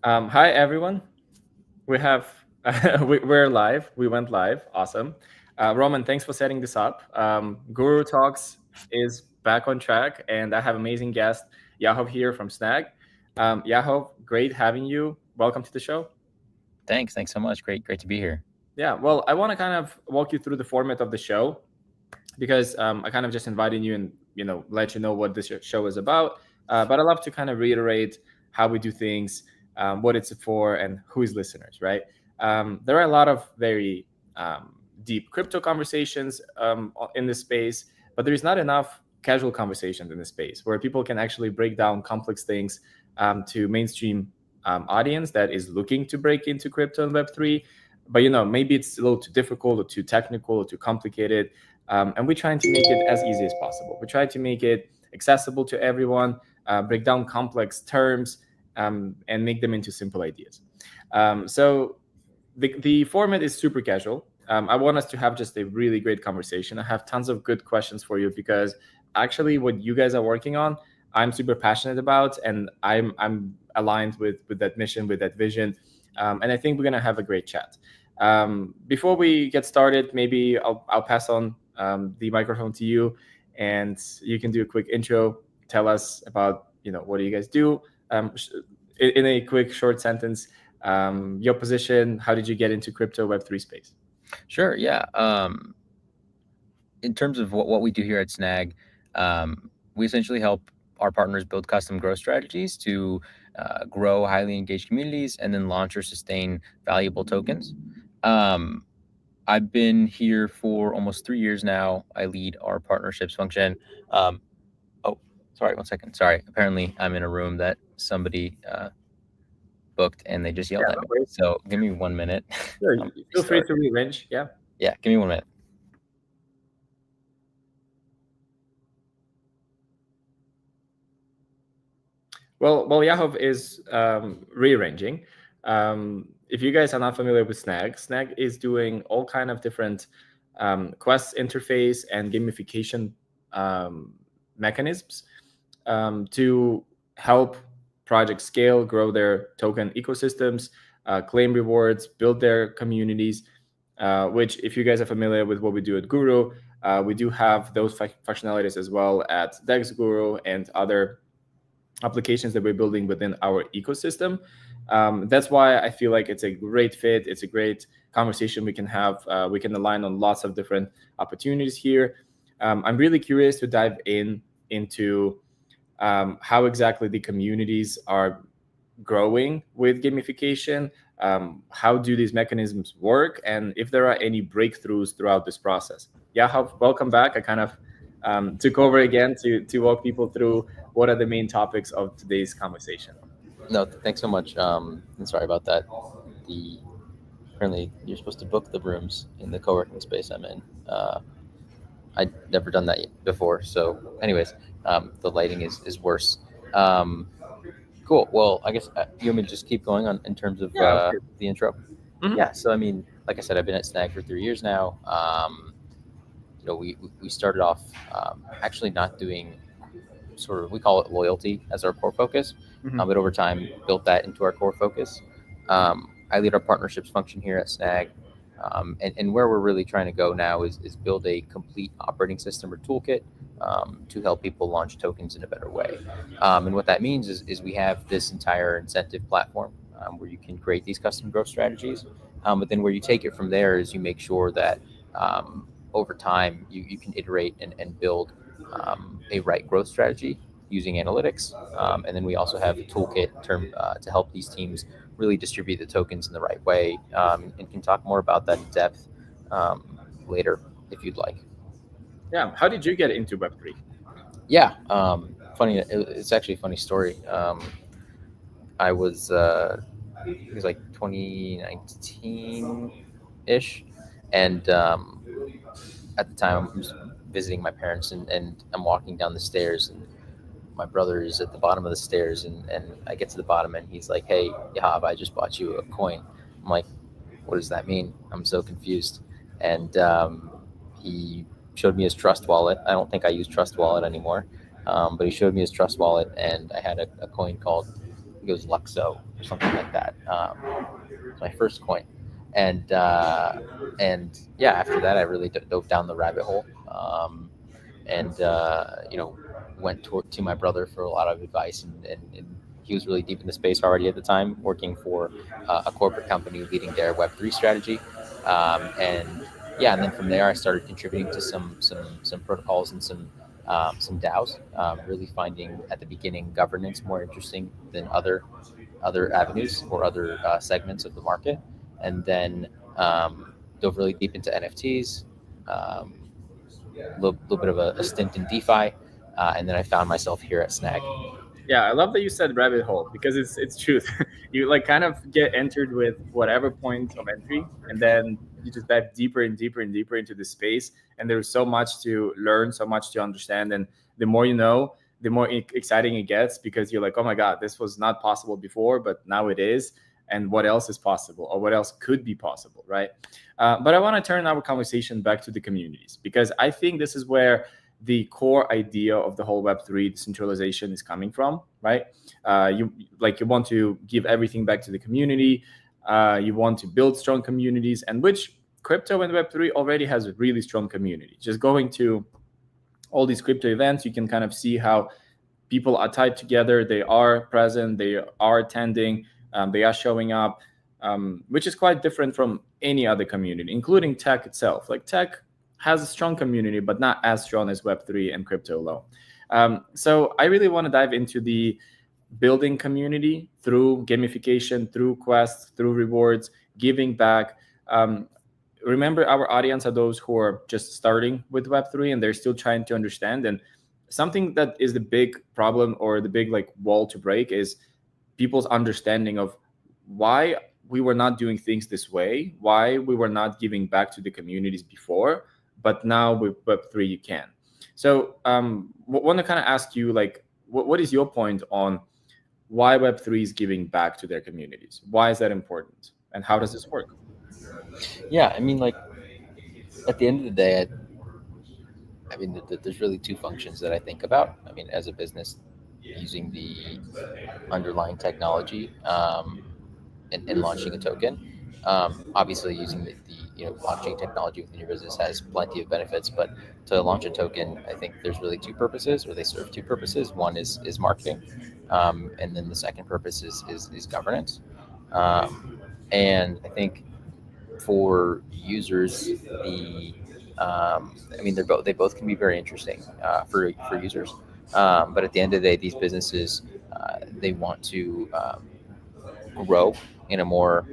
Hi everyone. We have we're live. We went live. Awesome. Roman, thanks for setting this up. Guru Talks is back on track, and I have amazing guest Yahav here from Snag. Yahav, great having you. Welcome to the show. Thanks so much. Great to be here. Yeah. Well, I want to kind of walk you through the format of the show because I kind of just invited you and let you know what this show is about. But I love to kind of reiterate how we do things, what it's for, and who is listeners. Right? There are a lot of very deep crypto conversations in this space, but there is not enough casual conversations in this space where people can actually break down complex things to mainstream audience that is looking to break into crypto and Web3. But maybe it's a little too difficult or too technical or too complicated, and we're trying to make it as easy as possible. We try to make it accessible to everyone, break down complex terms, and make them into simple ideas. So the format is super casual. I want us to have just a really great conversation. I have tons of good questions for you because actually what you guys are working on, I'm super passionate about, and I'm aligned with that mission, with that vision, and I think we're gonna have a great chat. Before we get started, maybe I'll pass on the microphone to you, and you can do a quick intro. Tell us about what do you guys do, in a quick short sentence. Your position. How did you get into crypto Web3 space? Sure. Yeah. In terms of what we do here at Snag, we essentially help our partners build custom growth strategies to grow highly engaged communities and then launch or sustain valuable tokens. I've been here for almost 3 years now. I lead our partnerships function. Oh, sorry, 1 second. Sorry. Apparently, I'm in a room that somebody booked and they just yelled Yeah, at no me. worries. So give me 1 minute. Sure. I'm Feel free restart. to rearrange. Yeah. Yeah, give me 1 minute. Well, Yahav is rearranging. If you guys are not familiar with Snag, Snag is doing all kind of different quest interface and gamification mechanisms to help projects scale, grow their token ecosystems, claim rewards, build their communities. Which, if you guys are familiar with what we do at Guru, we do have those functionalities as well at Dex Guru and other applications that we're building within our ecosystem. That's why I feel like it's a great fit. It's a great conversation we can have. We can align on lots of different opportunities here. I'm really curious to dive into how exactly the communities are growing with gamification. How do these mechanisms work, and if there are any breakthroughs throughout this process? Yeah, welcome back. I kind of took over again to walk people through what are the main topics of today's conversation. No, thanks so much. And sorry about that. The Apparently you're supposed to book the rooms in the co-working space I'm in. I'd never done that before, so anyways, the lighting is worse. Um, cool. Well, I guess you want me to just keep going on in terms of Yeah, of course. the intro. Mhm. Yeah. So I mean, like I said, I've been at Snag for 3 years now. We started off actually not doing sort of, we call it loyalty as our core focus, Mhm. but over time built that into our core focus. I lead our partnerships function here at Snag, and where we're really trying to go now is build a complete operating system or toolkit to help people launch tokens in a better way. And what that means is we have this entire incentive platform where you can create these custom growth strategies, but then where you take it from there is you make sure that over time you can iterate and build a right growth strategy using analytics. And then we also have a toolkit to help these teams really distribute the tokens in the right way, and can talk more about that in depth later if you'd like. Yeah. How did you get into Web3? Yeah, funny. It's actually a funny story. I was it was like 2019 ish, and at the time I'm just visiting my parents, and I'm walking down the stairs, and my brother is at the bottom of the stairs, and I get to the bottom, and he's like, "Hey, Yahav, I just bought you a coin." I'm like, "What does that mean?" I'm so confused. And he showed me his Trust Wallet. I don't think I use Trust Wallet anymore, but he showed me his Trust Wallet, and I had a coin called it goes Luxo or something like that. It's my first coin, and yeah, after that I really dove down the rabbit hole, and went to my brother for a lot of advice, and he was really deep in the space already at the time, working for a corporate company leading their Web3 strategy, and yeah, and then from there I started contributing to some protocols and some DAOs, really finding at the beginning governance more interesting than other avenues or other segments of the market, and then dove really deep into NFTs, little bit of a stint in DeFi, and then I found myself here at Snag. Yeah, I love that you said rabbit hole because it's truth. You like kind of get entered with whatever point of entry, and then you just dive deeper and deeper and deeper into the space. And there's so much to learn, so much to understand, and the more you know, the more exciting it gets because you're like, oh my god, this was not possible before, but now it is. And what else is possible, or what else could be possible, right? But I want to turn our conversation back to the communities because I think this is where the core idea of the whole Web3 decentralization is coming from, right? You want to give everything back to the community. You want to build strong communities, and which crypto and Web3 already has a really strong community. Just going to all these crypto events, you can kind of see how people are tied together. They are present. They are attending. They are showing up, which is quite different from any other community, including tech itself. Like tech has a strong community, but not as strong as Web3 and crypto alone. So I really want to dive into the building community through gamification, through quests, through rewards, giving back. Remember, our audience are those who are just starting with Web3 and they're still trying to understand. And something that is the big problem or the big like wall to break is people's understanding of why we were not doing things this way, why we were not giving back to the communities before, but now with Web3 you can. So want to kind of ask you, like, what is your point on why Web3 is giving back to their communities? Why is that important? And how does this work? Yeah, I mean, like at the end of the day, I mean, there's really two functions that I think about. I mean, as a business, using the underlying technology and launching a token. Obviously, using the launching technology within your business has plenty of benefits, but to launch a token, I think there's really two purposes, or they serve two purposes. One is marketing, and then the second purpose is governance. And I think for users, I mean, they both can be very interesting for users. But at the end of the day, these businesses they want to grow in a more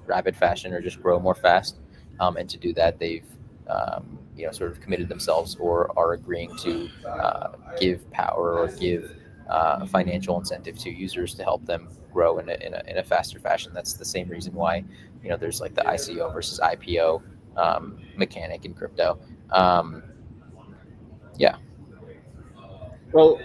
rapid fashion or just grow more fast. And to do that, they've sort of committed themselves or are agreeing to give power or give financial incentive to users to help them grow in a faster fashion. That's the same reason why there's like the ICO versus IPO mechanic in crypto. Yeah. Well,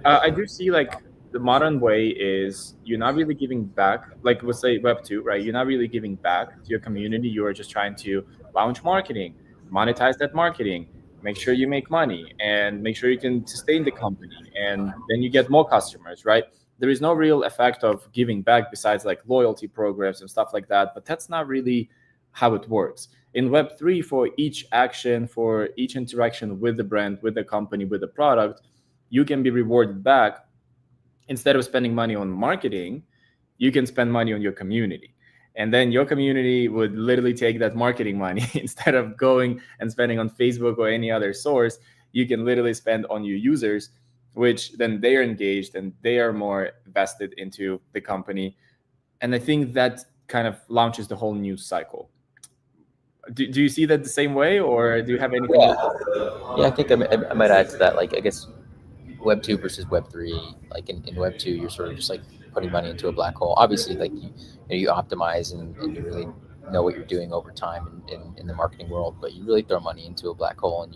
I do see like the modern way is you're not really giving back, like let's say Web2, right? You're not really giving back to your community. You are just trying to launch marketing, monetize that marketing, make sure you make money, and make sure you can sustain the company. And then you get more customers, right? There is no real effect of giving back besides like loyalty programs and stuff like that. But that's not really how it works. In Web3, for each action, for each interaction with the brand, with the company, with the product, you can be rewarded back. Instead of spending money on marketing, you can spend money on your community. And then your community would literally take that marketing money instead of going and spending on Facebook or any other source. You can literally spend on your users, which then they're engaged and they are more vested into the company. And I think that kind of launches the whole news cycle. Do you see that the same way, or do you have anything else? Yeah. Yeah, I think I might add to that. Like, I guess Web 2 versus Web 3. Like in Web 2, you're sort of just like putting money into a black hole. Obviously, like you optimize and you really know what you're doing over time in the marketing world, but you really throw money into a black hole and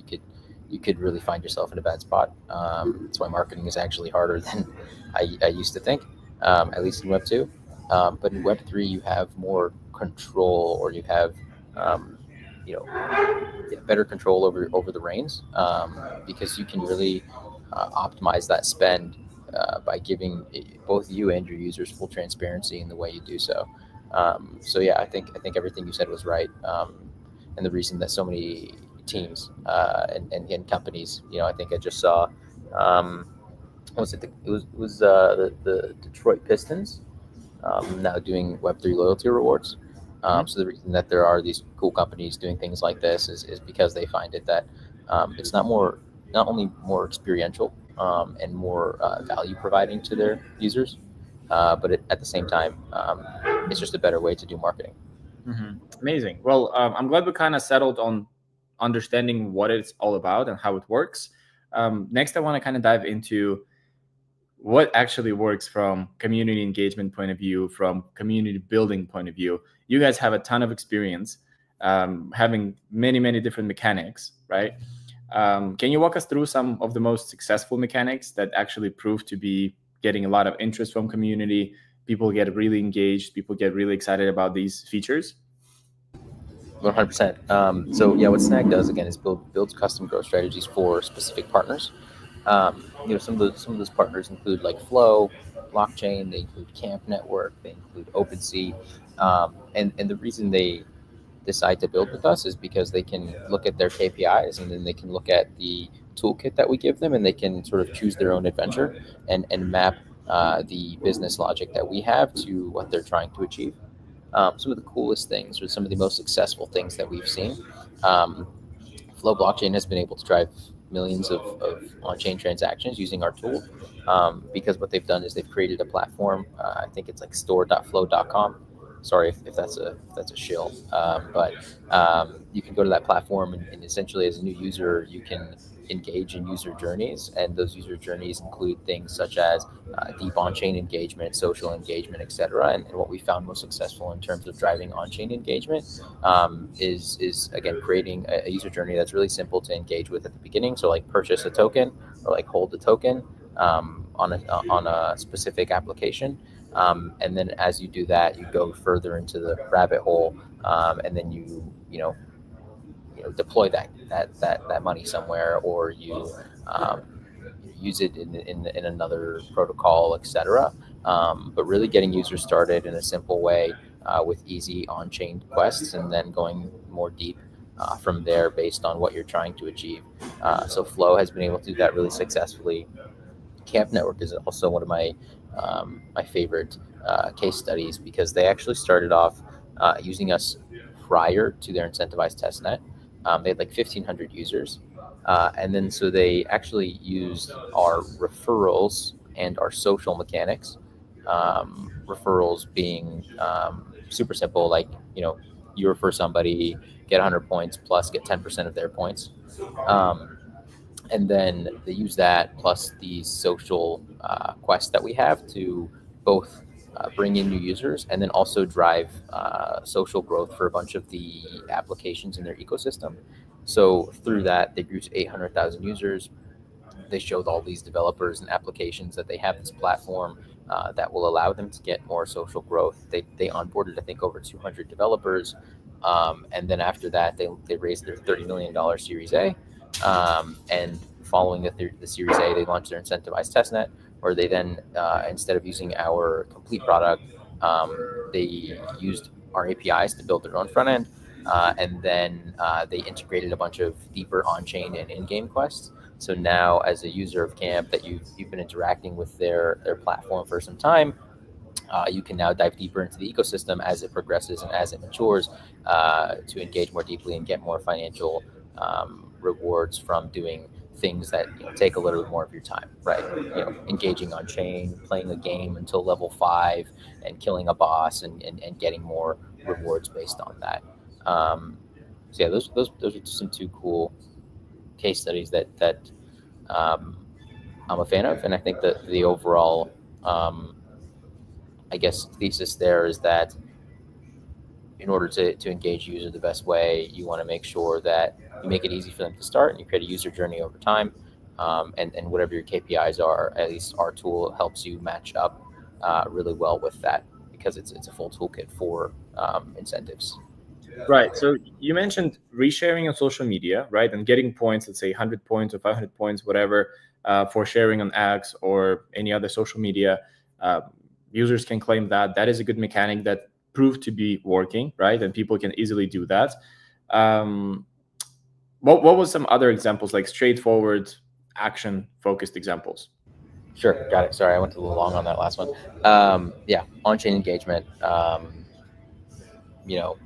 you could really find yourself in a bad spot. That's why marketing is actually harder than I used to think, at least in Web 2. But in Web 3, you have more control, or you have um, you know better control over the reins, because you can really optimize that spend by giving both you and your users full transparency in the way you do so. So yeah, I think everything you said was right, and the reason that so many teams and companies, I think I just saw, um, what was it? The Detroit Pistons now doing Web3 loyalty rewards. Mhm. So the reason that there are these cool companies doing things like this is because they find it that it's not only more experiential and more value providing to their users, but at the same time, it's just a better way to do marketing. Amazing. Well, I'm glad we kind of settled on understanding what it's all about and how it works. Next, I want to kind of dive into what actually works from community engagement point of view, from community building point of view. You guys have a ton of experience, having many different mechanics, right? Can you walk us through some of the most successful mechanics that actually prove to be getting a lot of interest from community? People get really engaged, people get really excited about these features. 100%. So yeah, what Snag does again is builds custom growth strategies for specific partners. Some of those partners include like Flow, blockchain. They include Camp Network. They include OpenSea. And the reason they decide to build with us is because they can look at their KPIs, and then they can look at the toolkit that we give them, and they can sort of choose their own adventure and map the business logic that we have to what they're trying to achieve. Some of the coolest things, or some of the most successful things that we've seen. Um, Flow blockchain has been able to drive millions of on-chain transactions using our tool, because what they've done is they've created a platform. I think it's like store.flow.com. Sorry if that's a shill, but you can go to that platform, and essentially as a new user you can engage in user journeys, and those user journeys include things such as deep on-chain engagement, social engagement, etc. And what we found most successful in terms of driving on-chain engagement is again creating a user journey that's really simple to engage with at the beginning. So like purchase a token or like hold the token on a specific application, and then as you do that, you go further into the rabbit hole, and then deploy that money somewhere, or you um, use it in another protocol, etc. But really getting users started in a simple way with easy on-chain quests, and then going more deep from there based on what you're trying to achieve. So Flow has been able to do that really successfully. Camp Network is also one of my favorite case studies, because they actually started off using us prior to their incentivized testnet. They had like 1,500 users, and then so they actually used our referrals and our social mechanics. Referrals being super simple, like you refer somebody, get 100 points plus get 10% of their points. Um, and then they use that plus these social quests that we have to both bring in new users, and then also drive social growth for a bunch of the applications in their ecosystem. So through that, they grew to 800,000 users. They showed all these developers and applications that they have this platform that will allow them to get more social growth. They onboarded, I think, over 200 developers. And then after that, they raised their $30 million Series A. And following the Series A, they launched their incentivized testnet, where they then, instead of using our complete product, they used our APIs to build their own front end. And then they integrated a bunch of deeper on-chain and in-game quests. So now, as a user of Camp that you've been interacting with their platform for some time, you can now dive deeper into the ecosystem as it progresses and as it matures, to engage more deeply and get more financial rewards from doing things that take a little bit more of your time, right? Engaging on chain, playing a game until level 5, and killing a boss, and getting more rewards based on that. Um, so yeah, those are just some two cool case studies that um, I'm a fan of, and I think that the overall, I guess, thesis there is that in order to engage users the best way, you want to make sure that you make it easy for them to start, and you create a user journey over time. And whatever your KPIs are, at least our tool helps you match up really well with that, because it's a full toolkit for incentives. Right. So you mentioned resharing on social media, right? And getting points, let's say 100 points or 500 points, whatever, for sharing on X or any other social media. Uh, Users can claim that. That is a good mechanic that proved to be working, right? And people can easily do that. Um, what was some other examples, like straightforward, action focused examples? Sure, got it. Sorry, I went a little long on that last one. Yeah, on-chain engagement. You know,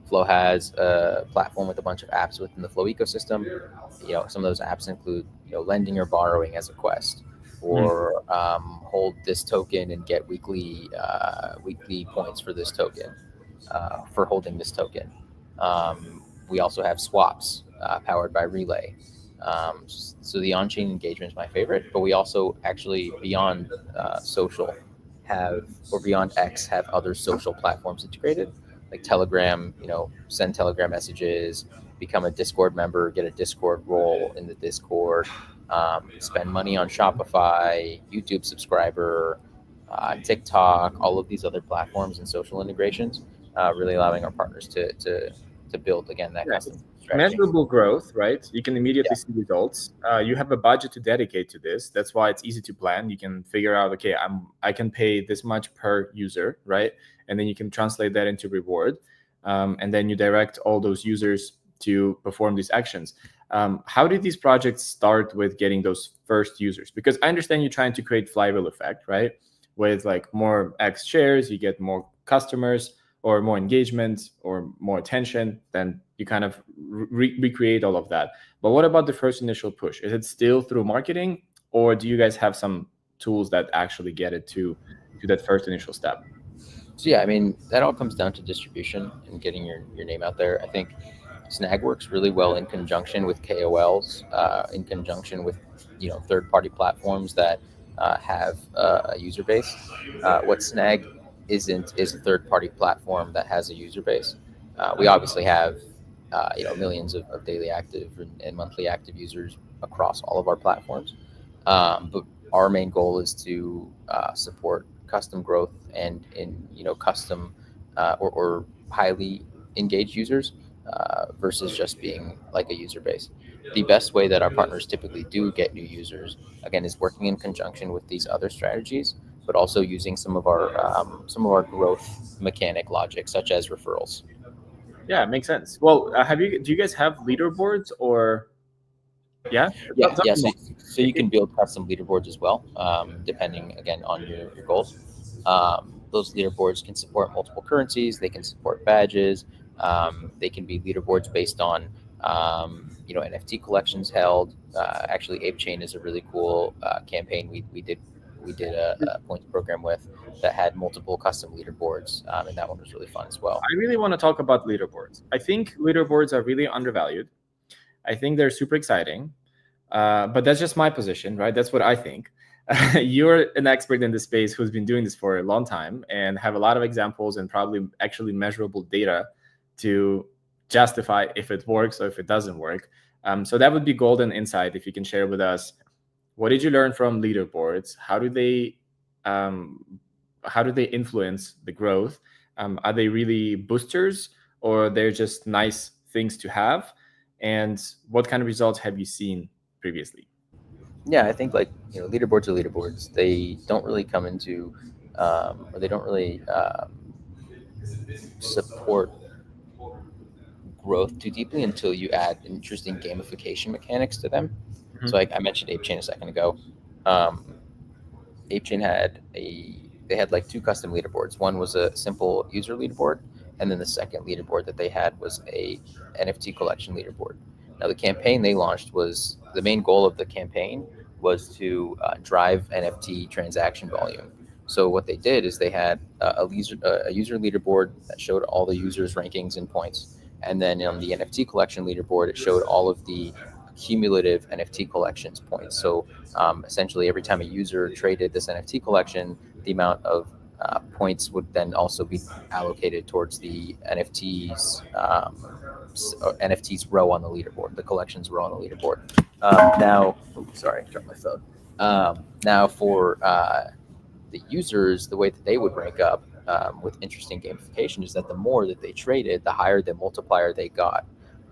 Flow has a platform with a bunch of apps within the Flow ecosystem. Some of those apps include lending or borrowing as a quest, Hmm. or hold this token and get weekly points for this token, for holding this token. We also have swaps powered by Relay. So the on-chain engagement is my favorite, but we also actually beyond social have or beyond X have other social platforms integrated, like Telegram. Send Telegram messages, become a Discord member, get a Discord role in the Discord, spend money on Shopify, YouTube subscriber, TikTok, all of these other platforms and social integrations, really allowing our partners to build again that Yeah, custom it's strategy. measurable growth, right? You can Yeah. immediately see results. You have a budget to dedicate to this. That's why it's easy to plan. You can figure out, okay, I can pay this much per user, right? And then you can translate that into reward, and then you direct all those users to perform these actions. How did these projects start with getting those first users? Because I understand you're trying to create flywheel effect, right? With like more X shares, you get more customers or more engagement or more attention, then you kind of recreate all of that. But what about the first initial push? Is it still through marketing, or do you guys have some tools that actually get it to that first initial step? So yeah, I mean that all comes down to distribution and getting your name out there. I think Snag works really well in conjunction with KOLs, in conjunction with third party platforms that have a user base. What Snag isn't is a third party platform that has a user base. We obviously have millions of daily active and monthly active users across all of our platforms, but our main goal is to support custom growth and in custom or highly engaged users, versus just being like a user base. The best way that our partners typically do get new users, again, is working in conjunction with these other strategies, but also using some of our growth mechanic logic, such as referrals. Yeah, it makes sense. Well, do you guys have leaderboards or yeah? Yeah, Tell yeah. me So, more. so you can build custom leaderboards as well, depending again on your goals. Those leaderboards can support multiple currencies. They can support badges. They can be leaderboards based on NFT collections held. Actually, Ape Chain is a really cool campaign we did a points program with that had multiple custom leaderboards, and that one was really fun as well. I really want to talk about leaderboards. I think leaderboards are really undervalued. I think they're super exciting, but that's just my position, right? That's what I think. You're an expert in this space who's been doing this for a long time and have a lot of examples and probably actually measurable data to justify if it works or if it doesn't work. So that would be golden insight if you can share with us, what did you learn from leaderboards? Um, how do they influence the growth? Are they really boosters, or they're just nice things to have? And what kind of results have you seen previously? Yeah, I think like leaderboards are leaderboards. They don't really come into, or they don't really support growth too deeply until you add interesting gamification mechanics to them. So Mhm. like I mentioned Ape Chain a second ago. Um, Ape Chain they had like two custom leaderboards. One was a simple user leaderboard, and then the second leaderboard that they had was a NFT collection leaderboard. Now the campaign they launched was the main goal of the campaign was to drive NFT transaction volume. So what they did is they had a user leaderboard that showed all the users' rankings and points, and then on the NFT collection leaderboard it showed all of the cumulative NFT collections points. So essentially, every time a user traded this NFT collection, the amount of points would then also be allocated towards the NFTs row on the leaderboard, the collections row on the leaderboard. Now, sorry, I dropped my phone. Now, for the users, the way that they would rank up with interesting gamification is that the more that they traded, the higher the multiplier they got.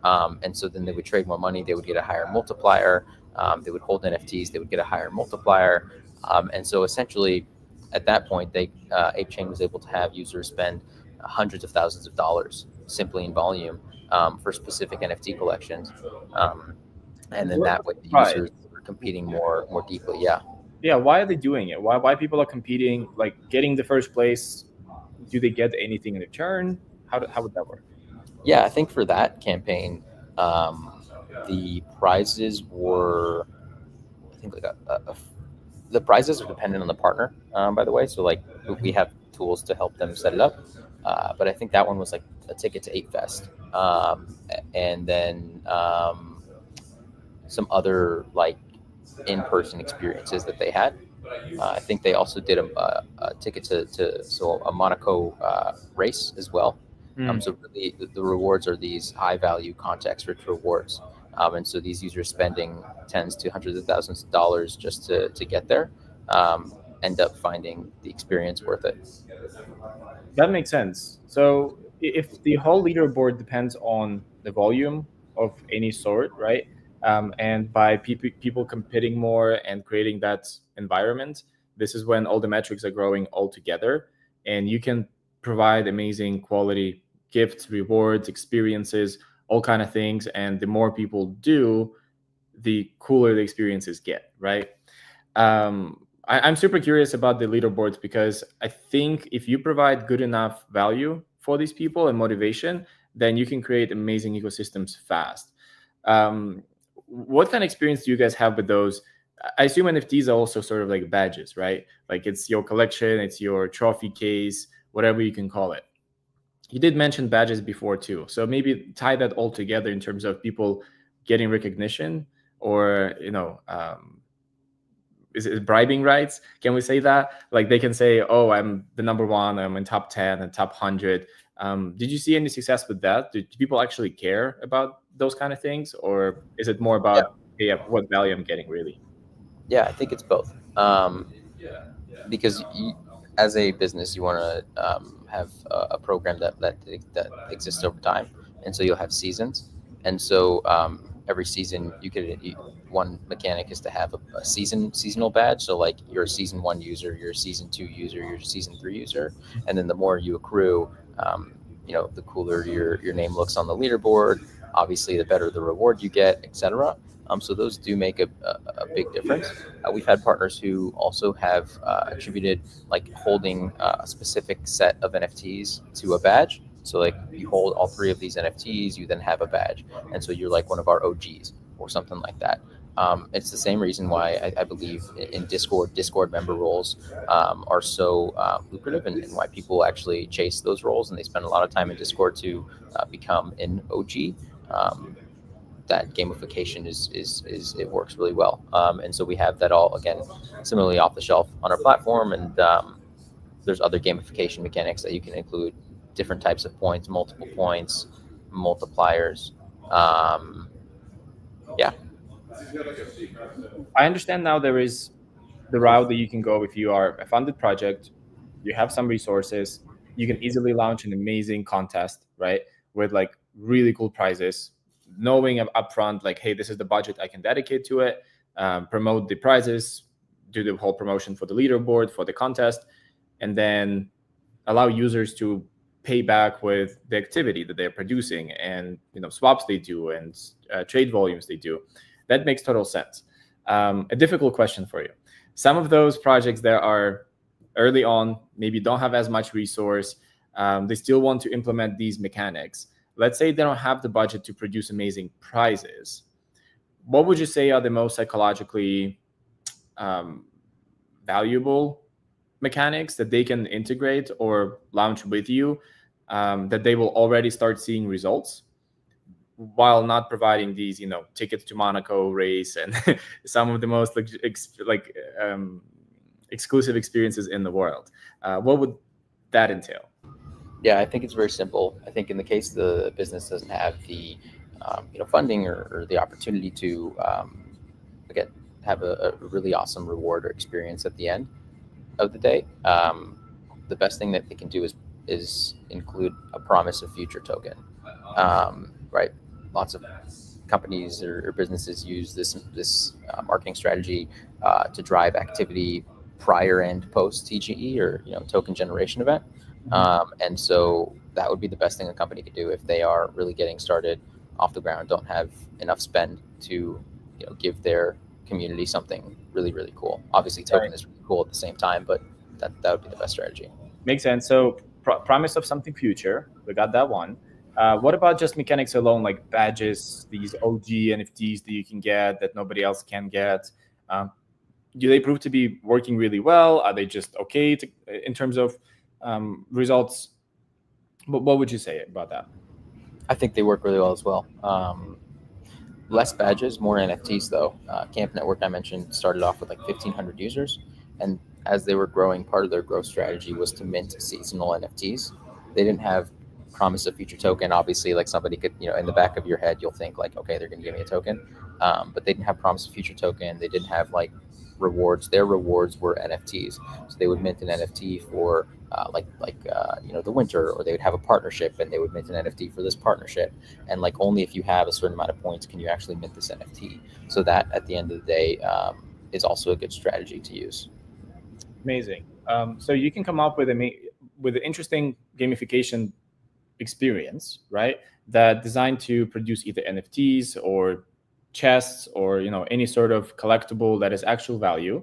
And so then they would trade more money, they would get a higher multiplier. They would hold NFTs, they would get a higher multiplier. And so essentially, at that point, Ape Chain was able to have users spend hundreds of thousands of dollars simply in volume for specific NFT collections. Um, and then What that way, the Right. users were competing more deeply. Yeah. Yeah, why are they doing it? Why people are competing, like getting the first place? Do they get anything in return? How would that work? Yeah, I think for that campaign, um, the prizes were, I think like the prizes are dependent on the partner, by the way. So like we have tools to help them set it up. But I think that one was like a ticket to Ape Fest, and then some other like in-person experiences that they had. I think they also did a ticket to so a Monaco race as well. Hmm. So really, the rewards are these high-value, context-rich rewards, and so these users spending tens to hundreds of thousands of dollars just to get there um, end up finding the experience worth it. That makes sense. So if the whole leaderboard depends on the volume of any sort, right? And by people competing more and creating that environment, this is when all the metrics are growing all together, and you can provide amazing quality gifts, rewards, experiences, all kind of things. And the more people do, the cooler the experiences get, right? I'm super curious about the leaderboards because I think if you provide good enough value for these people and motivation, then you can create amazing ecosystems fast. Um, what kind of experience do you guys have with those? I assume NFTs are also sort of like badges, right? Like it's your collection, it's your trophy case, whatever you can call it. You did mention badges before too, so maybe tie that all together in terms of people getting recognition, or is it bribing rights? Can we say that? Like they can say, "Oh, I'm the number one. I'm in top 10 and top 100." Did you see any success with that? Do people actually care about those kind of things, or is it more Yeah, about, hey, yeah, what value I'm getting really? yeah, I think it's both. Because as a business, you want to have a program that exists over time, and so you'll have seasons, and so every season one mechanic is to have a seasonal badge. So like you're a season one user, you're a season two user, you're a season three user, and then the more you accrue, the cooler your name looks on the leaderboard. Obviously, the better the reward you get, etc. So those do make a big difference. We've had partners who also have attributed like holding a specific set of NFTs to a badge. So like you hold all three of these NFTs, you then have a badge, and so you're like one of our OGs or something like that. It's the same reason why I believe in Discord member roles are so lucrative, and why people actually chase those roles and they spend a lot of time in Discord to become an OG. That gamification is it works really well, and so we have that all again similarly off the shelf on our platform, and there's other gamification mechanics that you can include, different types of points, multiple points, multipliers. um, yeah. I understand now there is the route that you can go if you are a funded project, you have some resources, you can easily launch an amazing contest, right? With like really cool prizes, knowing upfront, like, hey, this is the budget I can dedicate to it, promote the prizes, do the whole promotion for the leaderboard, for the contest, and then allow users to pay back with the activity that they're producing, and swaps they do, and trade volumes they do. That makes total sense. A difficult question for you: some of those projects that are early on, maybe don't have as much resource, they still want to implement these mechanics. Let's say they don't have the budget to produce amazing prizes. What would you say are the most psychologically um, valuable mechanics that they can integrate or launch with you, that they will already start seeing results, while not providing these, tickets to Monaco race and some of the most exclusive experiences in the world? What would that entail? Yeah, I think it's very simple. I think in the case the business doesn't have the funding or the opportunity to again have a really awesome reward or experience at the end of the day, the best thing that they can do is include a promise of future token. Right, lots of companies or businesses use this marketing strategy to drive activity prior and post TGE, or token generation event. And so that would be the best thing a company could do if they are really getting started off the ground, don't have enough spend to give their community something really, really cool. Obviously token is really cool at the same time, but that would be the best strategy. Makes sense. So promise of something future, we got that one. What about just mechanics alone, like badges, these OG NFTs that you can get that nobody else can get? Do they prove to be working really well? Are they just okay in terms of results? What would you say about that? I think they work really well as well. Less badges, more NFTs though. Camp Network, I mentioned, started off with like 1,500 users, and as they were growing, part of their growth strategy was to mint seasonal NFTs. They didn't have promise of future token. Obviously, like somebody could, in the back of your head, you'll think like, okay, they're going to give me a token, but they didn't have promise of future token. They didn't have like rewards. Their rewards were NFTs. So they would mint an NFT for the winter, or they would have a partnership and they would mint an NFT for this partnership. And like only if you have a certain amount of points can you actually mint this NFT. So that at the end of the day is also a good strategy to use. Amazing. So you can come up with an interesting gamification experience, right? That designed to produce either NFTs or chests or any sort of collectible that is actual value.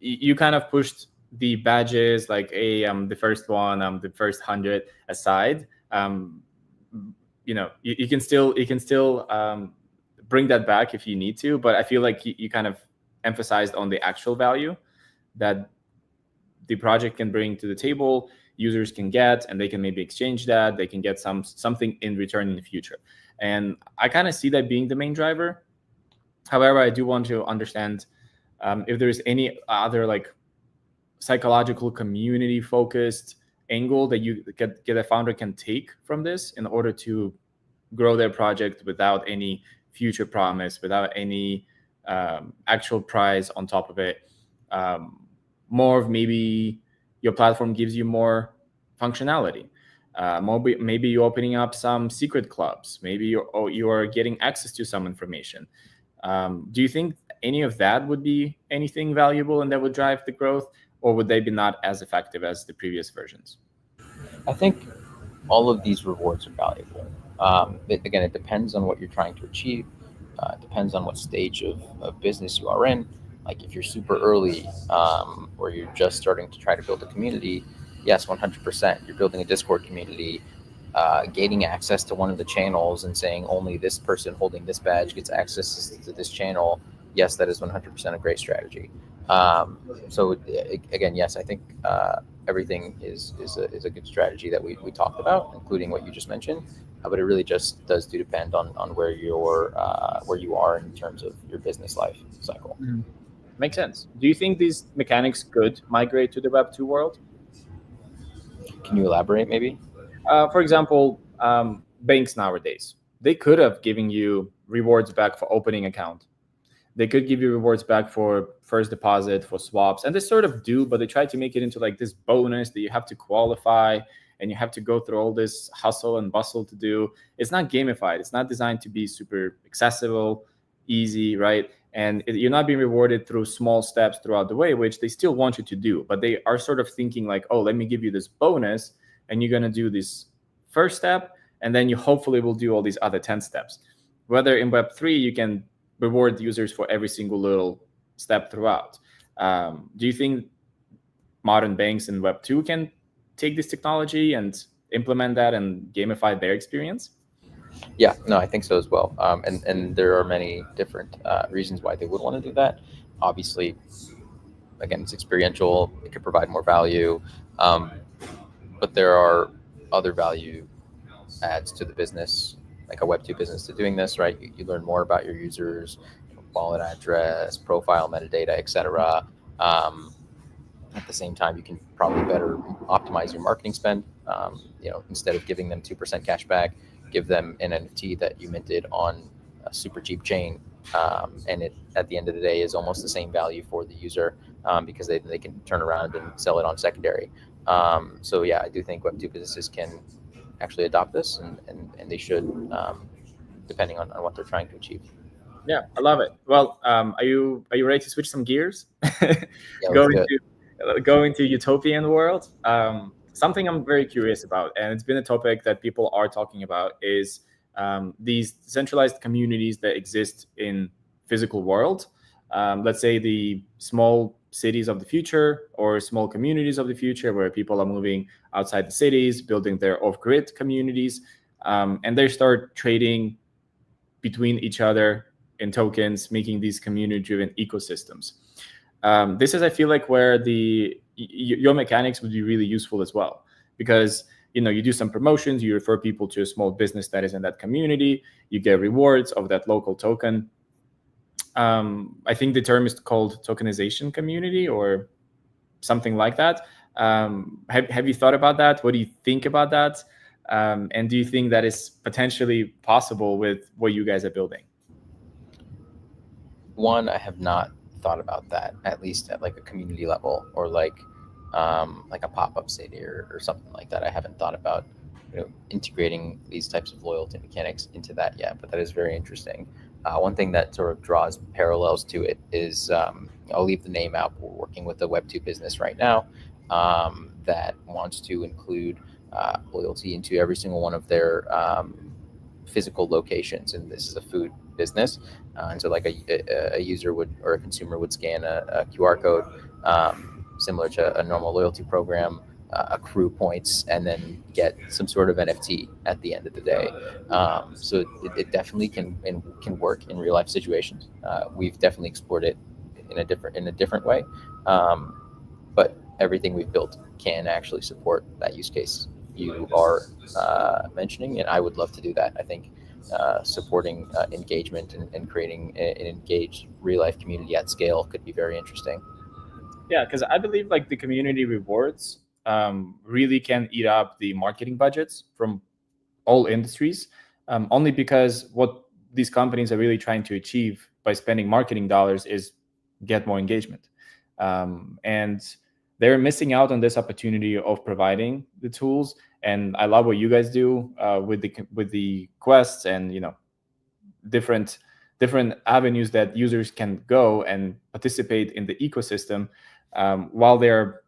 You kind of pushed the badges like the first one, the first 100 aside. You can still bring that back if you need to, but I feel like you kind of emphasized on the actual value that the project can bring to the table, users can get, and they can maybe exchange that. They can get something in return in the future. And I kind of see that being the main driver. However, I do want to understand if there's any other like psychological community focused angle that you get a founder can take from this in order to grow their project without any future promise, without any actual prize on top of it. More of maybe your platform gives you more functionality. Maybe you're opening up some secret clubs. Maybe you are getting access to some information. Do you think any of that would be anything valuable and that would drive the growth, or would they be not as effective as the previous versions? I think all of these rewards are valuable. Again, it depends on what you're trying to achieve. It depends on what stage of business you are in. Like if you're super early, or you're just starting to try to build a community, yes, 100%. You're building a Discord community, gaining access to one of the channels and saying only this person holding this badge gets access to this channel. Yes, that is 100% a great strategy. So again, yes, I think everything is a good strategy that we talked about, including what you just mentioned. But it really just does depend on where you are in terms of your business life cycle. Mm-hmm. Makes sense. Do you think these mechanics could migrate to the Web 2 world? Can you elaborate maybe? For example, banks nowadays, they could have given you rewards back for opening account. They could give you rewards back for first deposit, for swaps, and they sort of do, but they try to make it into like this bonus that you have to qualify and you have to go through all this hustle and bustle to do. It's not gamified. It's not designed to be super accessible, easy, right? And you're not being rewarded through small steps throughout the way, which they still want you to do, but they are sort of thinking like, oh, let me give you this bonus and you're going to do this first step, and then you hopefully will do all these other 10 steps. Whether in Web3, you can reward users for every single little step throughout. Do you think modern banks in Web2 can take this technology and implement that and gamify their experience? Yeah, no, I think so as well. And there are many different reasons why they would want to do that. Obviously, again, it's experiential. It could provide more value. But there are other value adds to the business, like a Web2 business, to doing this, right? You learn more about your users, wallet address, profile metadata, etc. At the same time, you can probably better optimize your marketing spend. Instead of giving them 2% cash back, give them an NFT that you minted on a super cheap chain. And it, at the end of the day, is almost the same value for the user. because they can turn around and sell it on secondary. So yeah, I do think Web 2 businesses can actually adopt this, and they should, depending on what they're trying to achieve. Yeah, I love it. Well, are you ready to switch some gears? Yeah, go let's do it. into go into utopian world. Something I'm very curious about, and it's been a topic that people are talking about, is these centralized communities that exist in physical world. Let's say the small cities of the future or small communities of the future, where people are moving outside the cities, building their off-grid communities, and they start trading between each other in tokens, making these community-driven ecosystems. This is, I feel like, where your mechanics would be really useful as well, because you do some promotions, you refer people to a small business that is in that community, you get rewards of that local token. I think the term is called tokenization community or something like that. Have you thought about that? What do you think about that? And do you think that is potentially possible with what you guys are building? One, I have not thought about that, at least at like a community level, or like a pop-up city, or something like that. I haven't thought about integrating these types of loyalty mechanics into that yet, but that is very interesting. One thing that sort of draws parallels to it is, I'll leave the name out, but we're working with a Web2 business right now, that wants to include loyalty into every single one of their physical locations, and this is a food business. And so like a user would, or a consumer would scan a QR code, similar to a normal loyalty program, accrue points, and then get some sort of NFT at the end of the day. So it definitely can work in real life situations. We've definitely explored it in a different way, but everything we've built can actually support that use case you are mentioning, and I would love to do that. I think supporting engagement and creating an engaged real life community at scale could be very interesting. Yeah, because I believe like the community rewards really can eat up the marketing budgets from all industries, only because what these companies are really trying to achieve by spending marketing dollars is get more engagement. And they're missing out on this opportunity of providing the tools. And I love what you guys do with the quests and different different avenues that users can go and participate in the ecosystem, while they're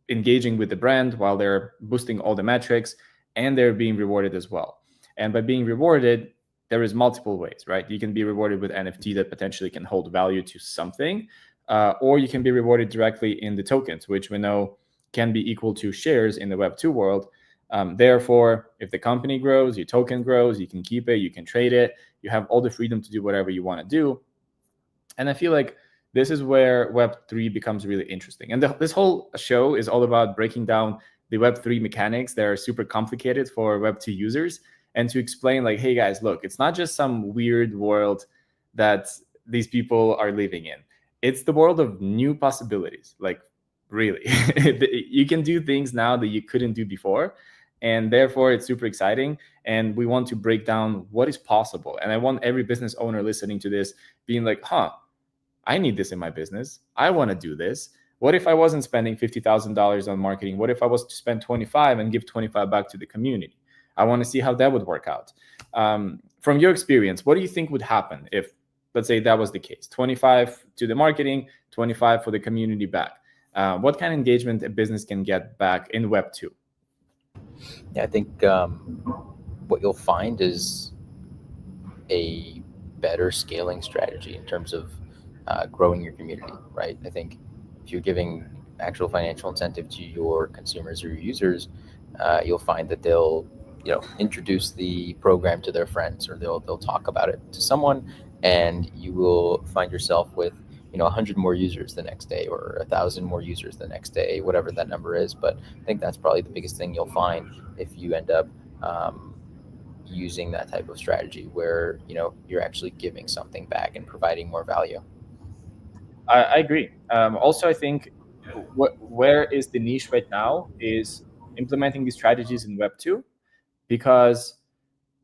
engaging with the brand, while they're boosting all the metrics, and they're being rewarded as well. And by being rewarded, there is multiple ways, right? You can be rewarded with NFT that potentially can hold value to something, or you can be rewarded directly in the tokens, which we know can be equal to shares in the Web2 world. Therefore, if the company grows, your token grows, you can keep it, you can trade it, you have all the freedom to do whatever you want to do. And I feel like this is where Web3 becomes really interesting. And this whole show is all about breaking down the Web3 mechanics that are super complicated for Web2 users, and to explain, like, hey guys, look, it's not just some weird world that these people are living in. It's the world of new possibilities. Like, really, you can do things now that you couldn't do before. And therefore, it's super exciting. And we want to break down what is possible. And I want every business owner listening to this being like, huh, I need this in my business. I want to do this. What if I wasn't spending $50,000 on marketing? What if I was to spend 25 and give 25 back to the community? I want to see how that would work out. From your experience, what do you think would happen if, let's say, that was the case? 25 to the marketing, 25 for the community back. What kind of engagement a business can get back in Web 2? Yeah, I think what you'll find is a better scaling strategy in terms of growing your community, right? I think if you're giving actual financial incentive to your consumers or your users, you'll find that they'll introduce the program to their friends, or they'll talk about it to someone, and you will find yourself with 100 more users the next day, or 1,000 more users the next day, whatever that number is. But I think that's probably the biggest thing you'll find if you end up using that type of strategy, where you're actually giving something back and providing more value. I agree. Also, I think where is the niche right now is implementing these strategies in Web 2, because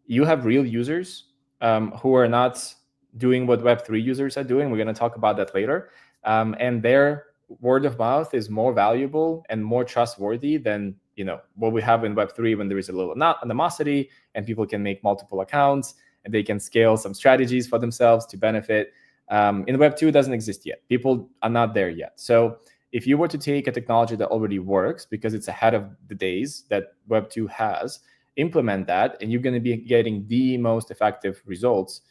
you have real users who are not doing what Web3 users are doing. We're going to talk about that later. And they're word of mouth is more valuable and more trustworthy than what we have in Web3, when there is a little animosity and people can make multiple accounts and they can scale some strategies for themselves to benefit. In Web2, it doesn't exist yet. People are not there yet. So if you were to take a technology that already works because it's ahead of the days that Web2 has, implement that, and you're going to be getting the most effective results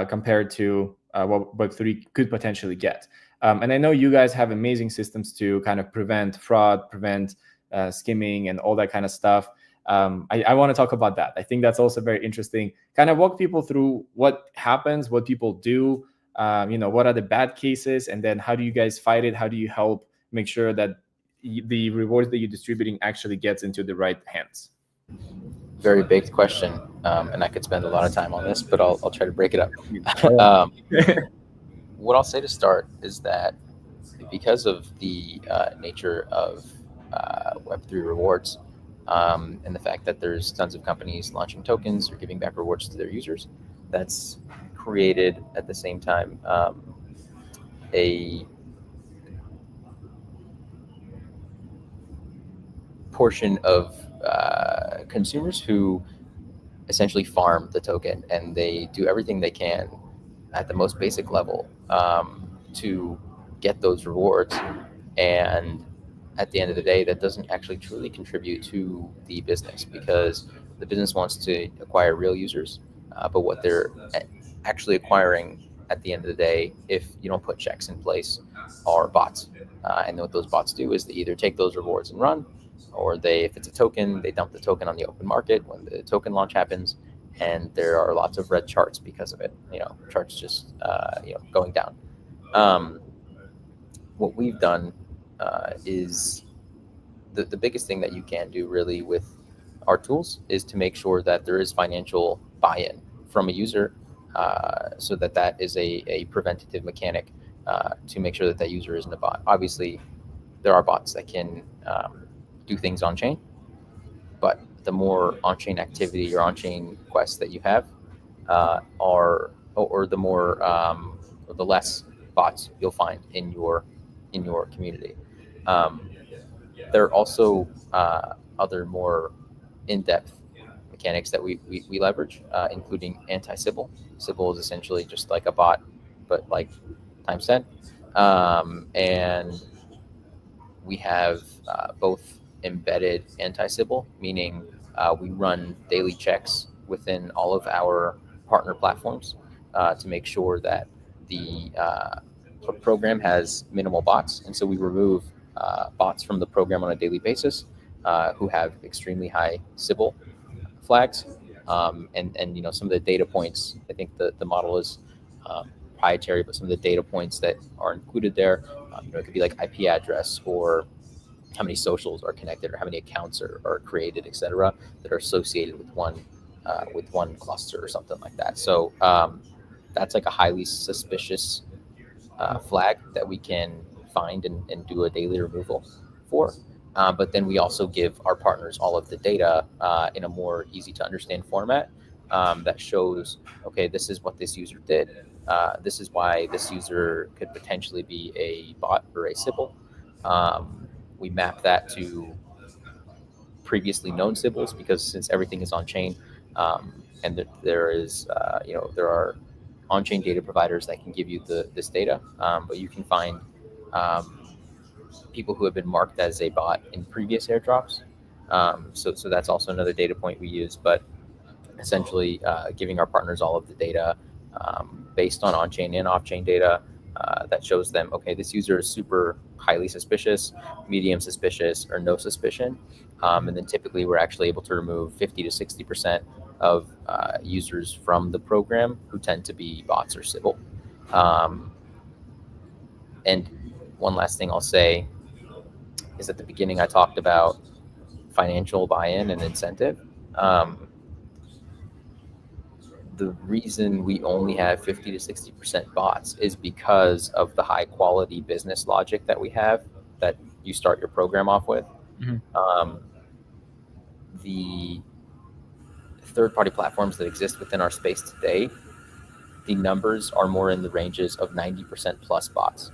compared to what Web3 could potentially get. And I know you guys have amazing systems to kind of prevent fraud, prevent skimming, and all that kind of stuff. I want to talk about that. I think that's also very interesting. Kind of walk people through what happens, what people do, what are the bad cases, and then how do you guys fight it? How do you help make sure that the rewards that you're distributing actually gets into the right hands? Very baked question, and I could spend a lot of time on this, but I'll try to break it up. What I'll say to start is that because of the nature of Web3 rewards, and the fact that there's tons of companies launching tokens or giving back rewards to their users, that's created at the same time a portion of consumers who essentially farm the token, and they do everything they can at the most basic level to get those rewards. And at the end of the day, that doesn't actually truly contribute to the business, because the business wants to acquire real users, but what they're actually acquiring at the end of the day, if you don't put checks in place, are bots. And what those bots do is they either take those rewards and run, or if it's a token, they dump the token on the open market when the token launch happens, and there are lots of red charts because of it. Charts just going down. What we've done is the biggest thing that you can do really with our tools is to make sure that there is financial buy-in from a user, so that is a preventative mechanic to make sure that user isn't a bot. Obviously, there are bots that can do things on chain, but the more on-chain activity or on-chain quests that you have or the more or the less bots you'll find in your community. There are also other more in-depth mechanics that we leverage, including anti-Sybil. Sybil is essentially just like a bot, but like times 10. And we have both embedded anti-Sybil, meaning we run daily checks within all of our partner platforms to make sure that the program has minimal bots. And so we remove bots from the program on a daily basis who have extremely high Sybil flags. And some of the data points, I think the model is proprietary, but some of the data points that are included there, it could be like IP address, or how many socials are connected, or how many accounts are created, et cetera, that are associated with one cluster or something like that. So that's like a highly suspicious flag that we can find and do a daily removal for. But then we also give our partners all of the data in a more easy to understand format that shows, okay, this is what this user did. This is why this user could potentially be a bot or a Sybil. We map that to previously known Sybils, because since everything is on chain, and there are on-chain data providers that can give you this data, but you can find people who have been marked as a bot in previous airdrops. So that's also another data point we use, but essentially giving our partners all of the data based on on-chain and off-chain data that shows them, okay, this user is super highly suspicious, medium suspicious, or no suspicion. And then typically we're actually able to remove 50 to 60% of users from the program who tend to be bots or Sybil. And one last thing I'll say is, at the beginning I talked about financial buy-in and incentive. The reason we only have 50 to 60% bots is because of the high quality business logic that we have that you start your program off with. Mm-hmm. The third-party platforms that exist within our space today, the numbers are more in the ranges of 90% plus bots.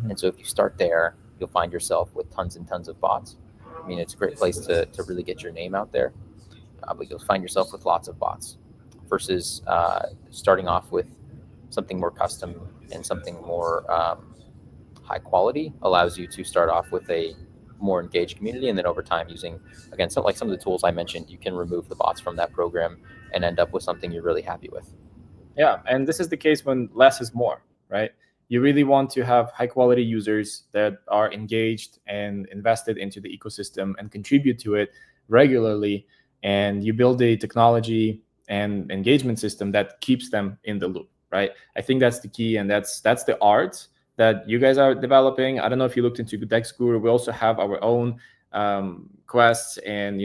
And so if you start there, you'll find yourself with tons and tons of bots. I mean, it's a great place to really get your name out there, but you'll find yourself with lots of bots versus starting off with something more custom and something more high quality allows you to start off with a more engaged community, and then over time using, again, some of the tools I mentioned, you can remove the bots from that program and end up with something you're really happy with. Yeah, and this is the case when less is more, right? You really want to have high quality users that are engaged and invested into the ecosystem and contribute to it regularly. And you build a technology and engagement system that keeps them in the loop, right? I think that's the key, and that's the art that you guys are developing. I don't know if you looked into Dex Guru. We also have our own quests and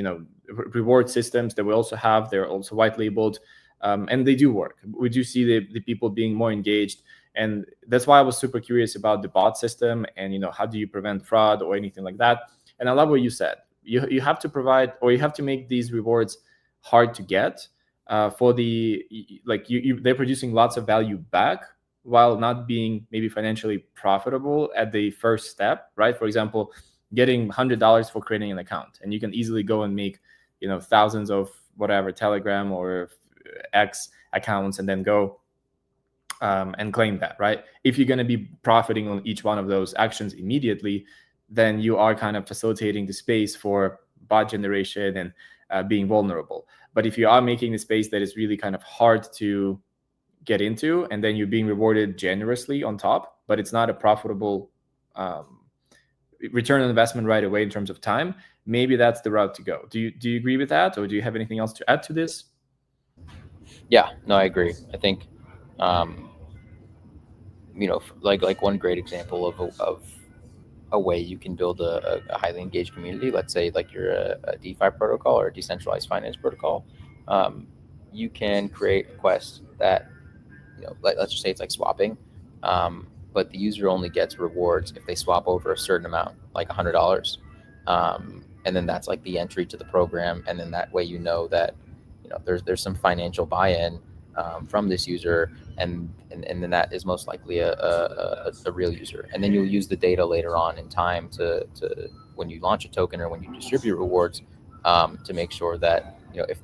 reward systems that we also have. They're also white labeled, and they do work. We do see the people being more engaged, and that's why I was super curious about the bot system and how do you prevent fraud or anything like that. And I love what you said. You have to provide, or you have to make these rewards hard to get for the they're producing lots of value back while not being maybe financially profitable at the first step, right? For example, getting $100 for creating an account, and you can easily go and make thousands of whatever Telegram or X accounts and then go and claim that, right? If you're going to be profiting on each one of those actions immediately, then you are kind of facilitating the space for bot generation and being vulnerable. But if you are making the space that is really kind of hard to get into, and then you're being rewarded generously on top, but it's not a profitable return on investment right away in terms of time, maybe that's the route to go. Do you agree with that, or do you have anything else to add to this? Yeah, no, I agree. I think, um, like one great example of a way you can build a highly engaged community. Let's say like you're a DeFi protocol or a decentralized finance protocol. Um, you can create a quest that, let's just say it's like swapping, but the user only gets rewards if they swap over a certain amount, like $100, and then that's like the entry to the program, and then that way that there's some financial buy-in from this user, and then that is most likely a real user, and then you'll use the data later on in time to when you launch a token or when you distribute rewards, to make sure that if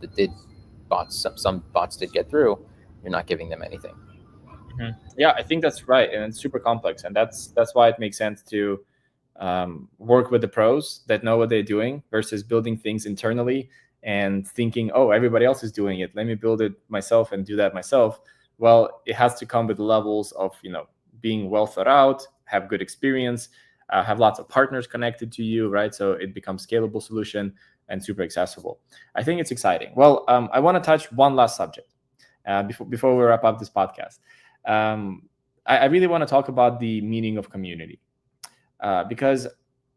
some bots did get through, you're not giving them anything. Mm-hmm. Yeah, I think that's right, and it's super complex, and that's why it makes sense to work with the pros that know what they're doing versus building things internally and thinking, oh, everybody else is doing it, let me build it myself and do that myself. Well, it has to come with levels of being well thought out, have good experience, have lots of partners connected to you, right? So it becomes scalable solution and super accessible. I think it's exciting. Well, I want to touch one last subject before we wrap up this podcast. I really want to talk about the meaning of community, because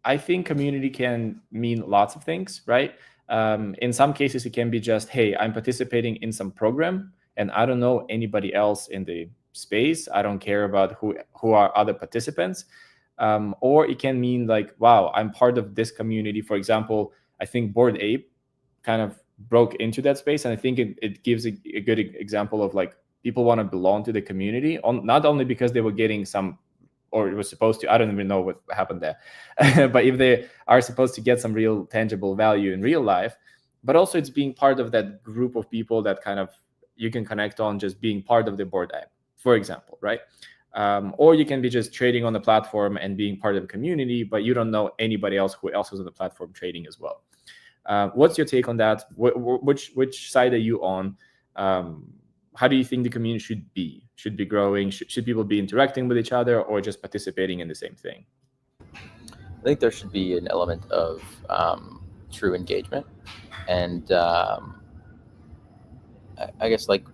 I think community can mean lots of things, right? In some cases, it can be just, hey, I'm participating in some program and I don't know anybody else in the space. I don't care about who are other participants. Or it can mean like, wow, I'm part of this community. For example, I think Bored Ape kind of broke into that space. And I think it gives a good example of like, people want to belong to the community, not only because they were getting some, or it was supposed to, I don't even know what happened there, but if they are supposed to get some real tangible value in real life, but also it's being part of that group of people that kind of you can connect on just being part of the Bored Ape, for example, right? Or you can be just trading on the platform and being part of the community, but you don't know anybody else who else is on the platform trading as well. What's your take on that? Which side are you on? How do you think the community should be growing? Should people be interacting with each other or just participating in the same thing? I think there should be an element of true engagement, and I guess like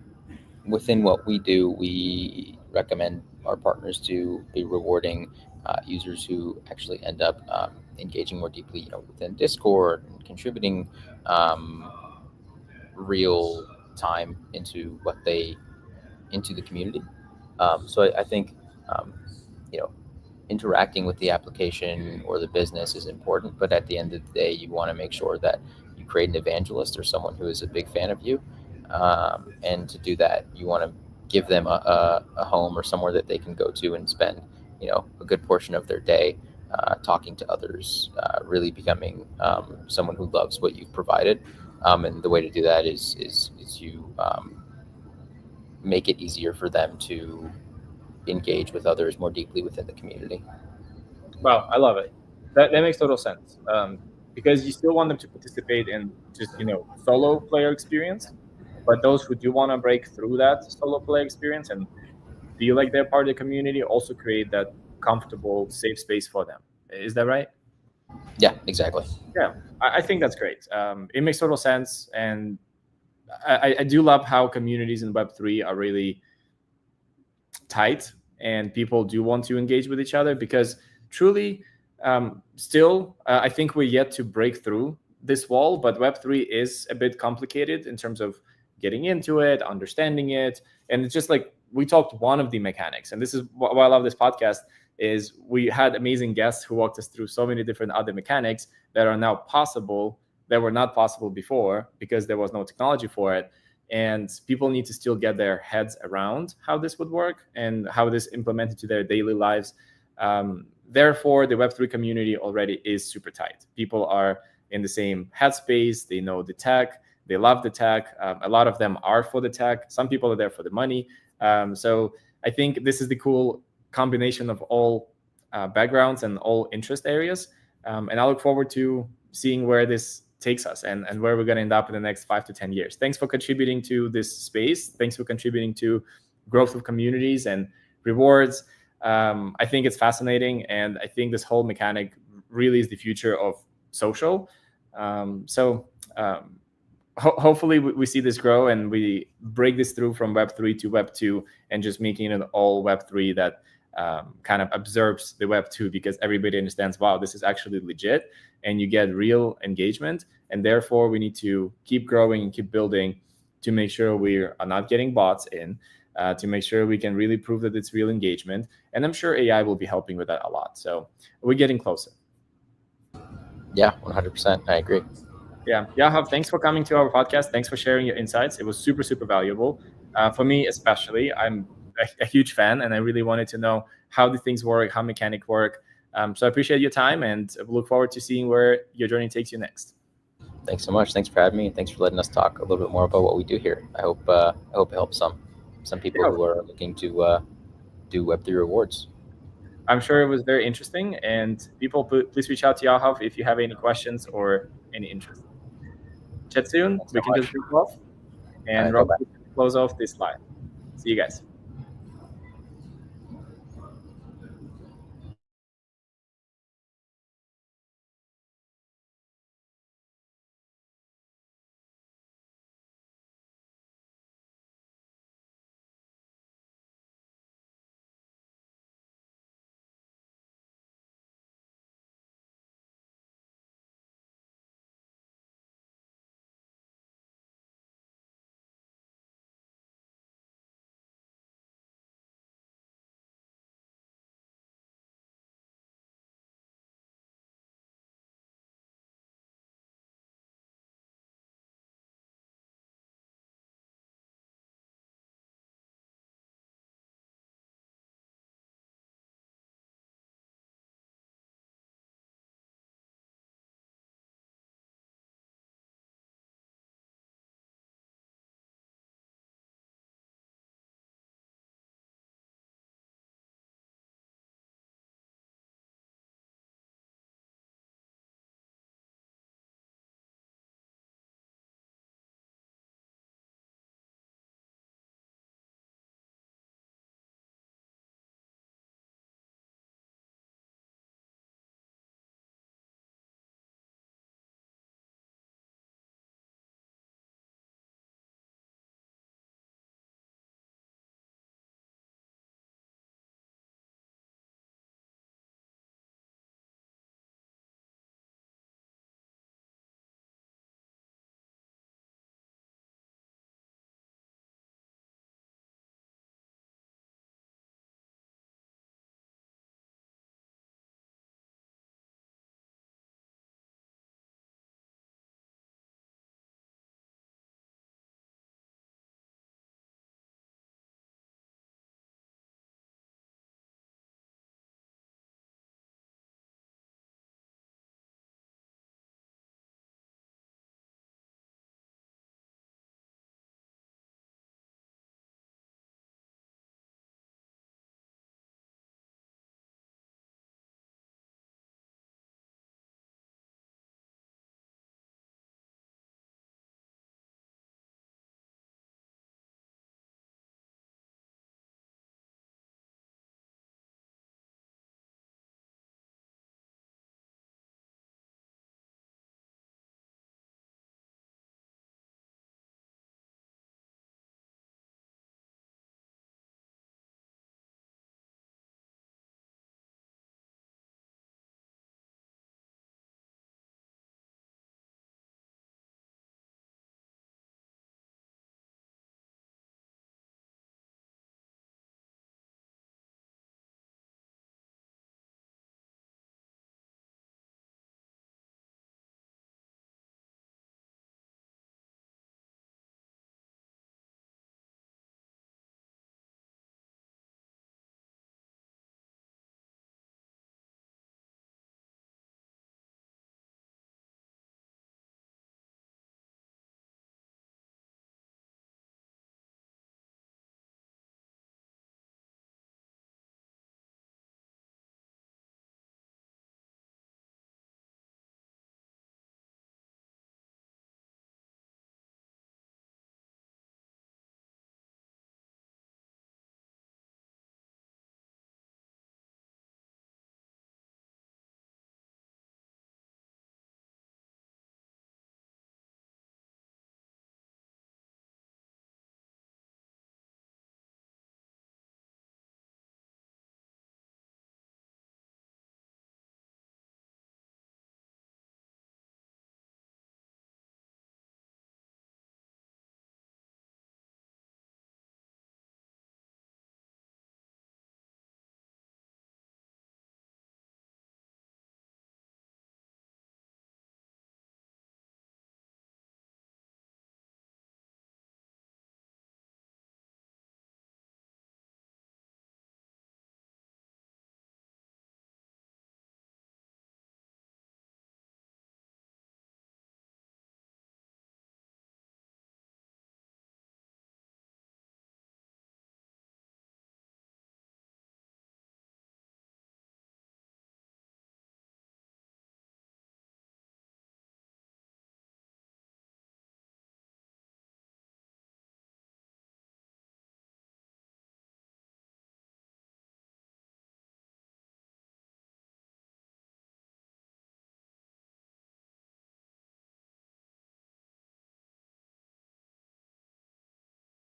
within what we do, we recommend our partners to be rewarding users who actually end up engaging more deeply, within Discord and contributing real time into into the community. So I think um, you know interacting with the application or the business is important, but at the end of the day, you want to make sure that you create an evangelist or someone who is a big fan of you, and to do that, you want to give them a home or somewhere that they can go to and spend a good portion of their day talking to others, really becoming someone who loves what you've provided. And the way to do that is you make it easier for them to engage with others more deeply within the community. Wow, I love it. That makes total sense. Because you still want them to participate in just solo player experience, but those who do want to break through that solo player experience and feel like they're part of the community also create that comfortable, safe space for them. Is that right? Yeah, exactly. Yeah, I think that's great. It makes total sense, and I do love how communities in Web3 are really tight and people do want to engage with each other because truly, still, I think we're yet to break through this wall, but Web3 is a bit complicated in terms of getting into it, understanding it. And it's just like we talked one of the mechanics. And this is why I love this podcast is we had amazing guests who walked us through so many different other mechanics that are now possible that were not possible before because there was no technology for it, and people need to still get their heads around how this would work and how this implemented to their daily lives. Therefore, the Web3 community already is super tight. People are in the same headspace. They know the tech. They love the tech. A lot of them are for the tech. Some people are there for the money. So I think this is the cool combination of all backgrounds and all interest areas. And I look forward to seeing where this takes us and where we're going to end up in the next 5 to 10 years. Thanks for contributing to this space. Thanks for contributing to growth of communities and rewards. I think it's fascinating, and I think this whole mechanic really is the future of social. Hopefully we see this grow and we break this through from Web3 to Web2 and just making it all Web3 that kind of absorbs the Web2 because everybody understands, wow, this is actually legit, and you get real engagement. And therefore, we need to keep growing and keep building to make sure we are not getting bots in, to make sure we can really prove that it's real engagement. And I'm sure AI will be helping with that a lot. So we're getting closer. Yeah, 100%. I agree. Yeah, Yahav, thanks for coming to our podcast. Thanks for sharing your insights. It was super, super valuable. For me, especially, I'm a huge fan, and I really wanted to know how the things work, how mechanic work. So I appreciate your time, and look forward to seeing where your journey takes you next. Thanks so much. Thanks for having me, and thanks for letting us talk a little bit more about what we do here. I hope it helps some people Yeah, who are looking to do Web3 rewards. I'm sure it was very interesting, and people, please reach out to Yahav if you have any questions or any interest. Chat soon. Thanks We so can just much. jump off, All and right, bye Rob, bye. we can close off this live. See you guys.